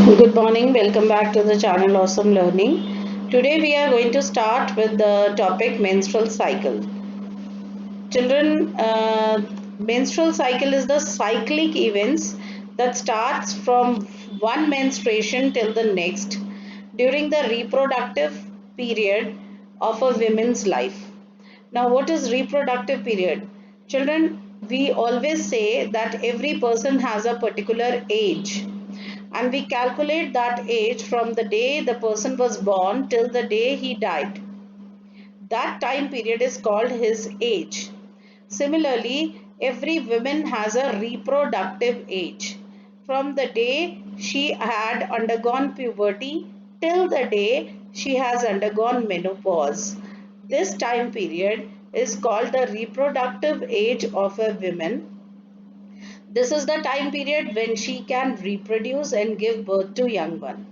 Good morning, welcome back to the channel Awesome Learning. Today we are going to start with the topic menstrual cycle. Children, menstrual cycle is the cyclic events that starts from one menstruation till the next during the reproductive period of a woman's life. Now, what is reproductive period? Children, we always say that every person has a particular age and we calculate that age from the day the person was born till the day he died. That time period is called his age. Similarly, every woman has a reproductive age from the day she had undergone puberty till the day she has undergone menopause. This time period is called the reproductive age of a woman. This is the time period when she can reproduce and give birth to young one.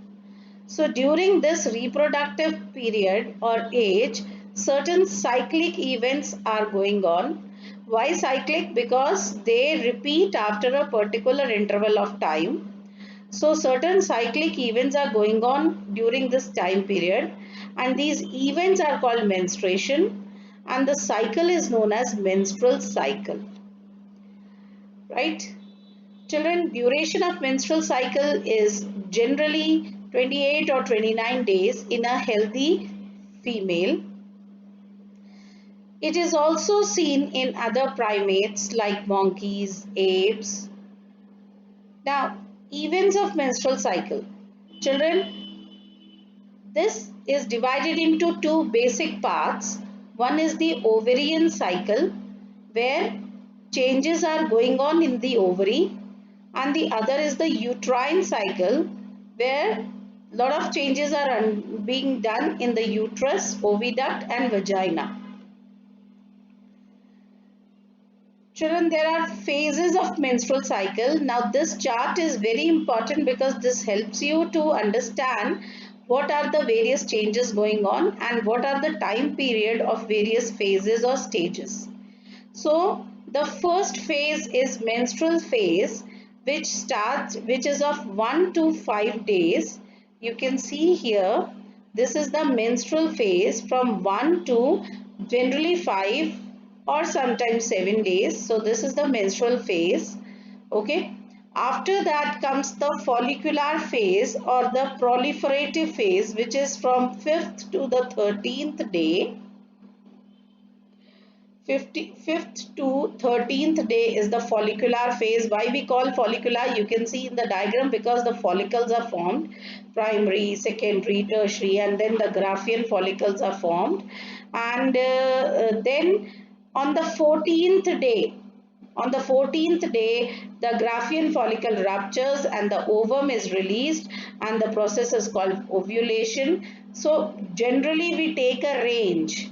So during this reproductive period or age, certain cyclic events are going on. Why cyclic? Because they repeat after a particular interval of time. So certain cyclic events are going on during this time period, and these events are called menstruation, and the cycle is known as menstrual cycle, right? Children, duration of menstrual cycle is generally 28 or 29 days in a healthy female. It is also seen in other primates like monkeys, apes. Now, events of menstrual cycle. Children, this is divided into two basic parts. One is the ovarian cycle, where changes are going on in the ovary, and the other is the uterine cycle, where a lot of changes are being done in the uterus, oviduct and vagina. Children, there are phases of menstrual cycle. Now this chart is very important because this helps you to understand what are the various changes going on and what are the time period of various phases or stages. So the first phase is menstrual phase, which is of 1 to 5 days. You can see here, this is the menstrual phase from 1 to generally 5 or sometimes 7 days. So this is the menstrual phase. Okay. After that comes the follicular phase or the proliferative phase, which is from 5th to the 13th day. 5th to 13th day is the follicular phase. Why we call follicular? You can see in the diagram, because the follicles are formed, primary, secondary, tertiary, and then the Graafian follicles are formed. And then on the 14th day, the Graafian follicle ruptures and the ovum is released, and the process is called ovulation. So generally we take a range.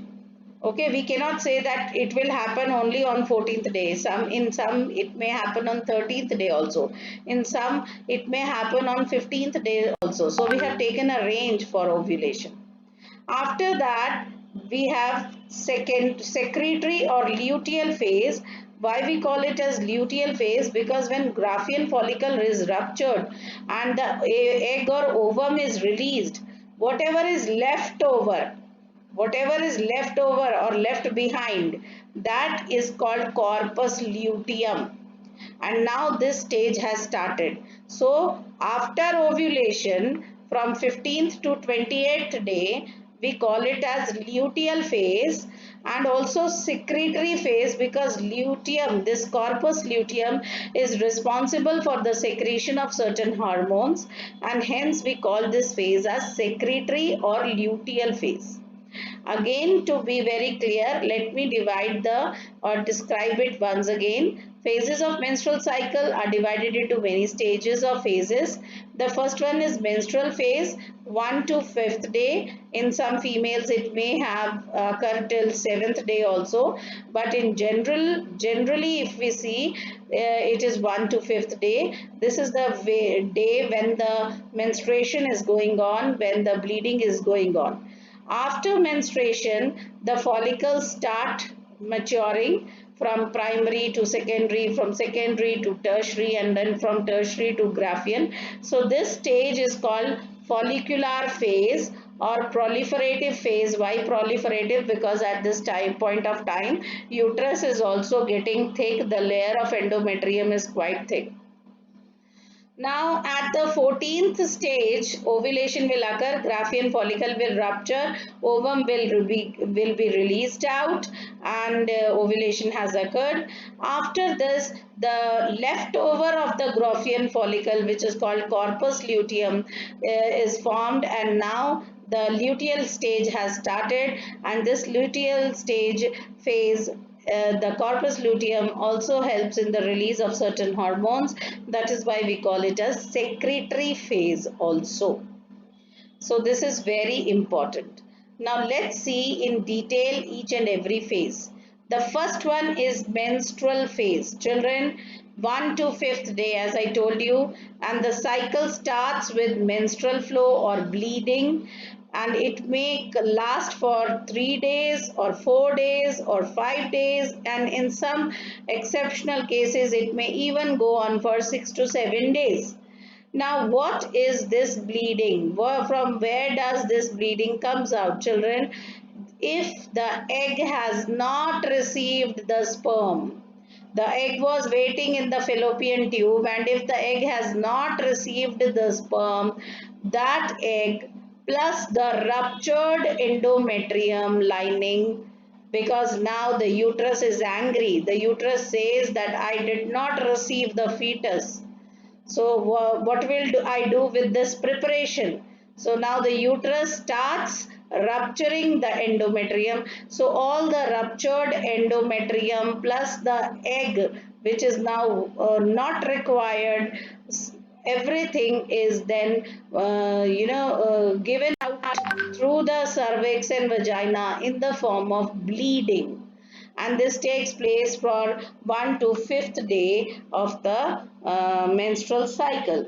Okay, we cannot say that it will happen only on 14th day. In some it may happen on 13th day also. In some it may happen on 15th day also. So we have taken a range for ovulation. After that, we have second secretory or luteal phase. Why we call it as luteal phase? Because when Graafian follicle is ruptured and the egg or ovum is released, whatever is left over, or left behind, that is called corpus luteum. And now this stage has started. So after ovulation, from 15th to 28th day, we call it as luteal phase, and also secretory phase, because luteum, this corpus luteum, is responsible for the secretion of certain hormones, and hence we call this phase as secretory or luteal phase. Again, to be very clear, let me divide the or describe it once again. Phases of menstrual cycle are divided into many stages or phases. The first one is menstrual phase, 1 to 5th day. In some females it may have occurred till 7th day also, but in generally if we see, it is 1 to 5th day. This is the day when the menstruation is going on, when the bleeding is going on. After menstruation, the follicles start maturing. from primary to secondary, from secondary to tertiary, and then from tertiary to Graafian. So this stage is called follicular phase or proliferative phase. Why proliferative? Because at this time point of time, uterus is also getting thick. The layer of endometrium is quite thick. Now, at the 14th stage, ovulation will occur, Graafian follicle will rupture, ovum will be released out, and ovulation has occurred. After this, the leftover of the Graafian follicle, which is called corpus luteum, is formed, and now the luteal stage has started, and this luteal stage phase, the corpus luteum also helps in the release of certain hormones. That is why we call it as secretory phase also. So this is very important. Now let's see in detail each and every phase. The first one is menstrual phase. Children, 1 to 5th day, as I told you, and the cycle starts with menstrual flow or bleeding, and it may last for 3 days or 4 days or 5 days, and in some exceptional cases it may even go on for 6 to 7 days. Now, what is this bleeding? From where does this bleeding comes out, children? If the egg has not received the sperm, the egg was waiting in the fallopian tube, and if the egg has not received the sperm, that egg plus the ruptured endometrium lining, because now the uterus is angry. The uterus says that I did not receive the fetus. So what will I do with this preparation? So now the uterus starts rupturing the endometrium. So all the ruptured endometrium plus the egg, which is now not required, everything is then given out through the cervix and vagina in the form of bleeding, and this takes place for 1 to 5th day of the menstrual cycle.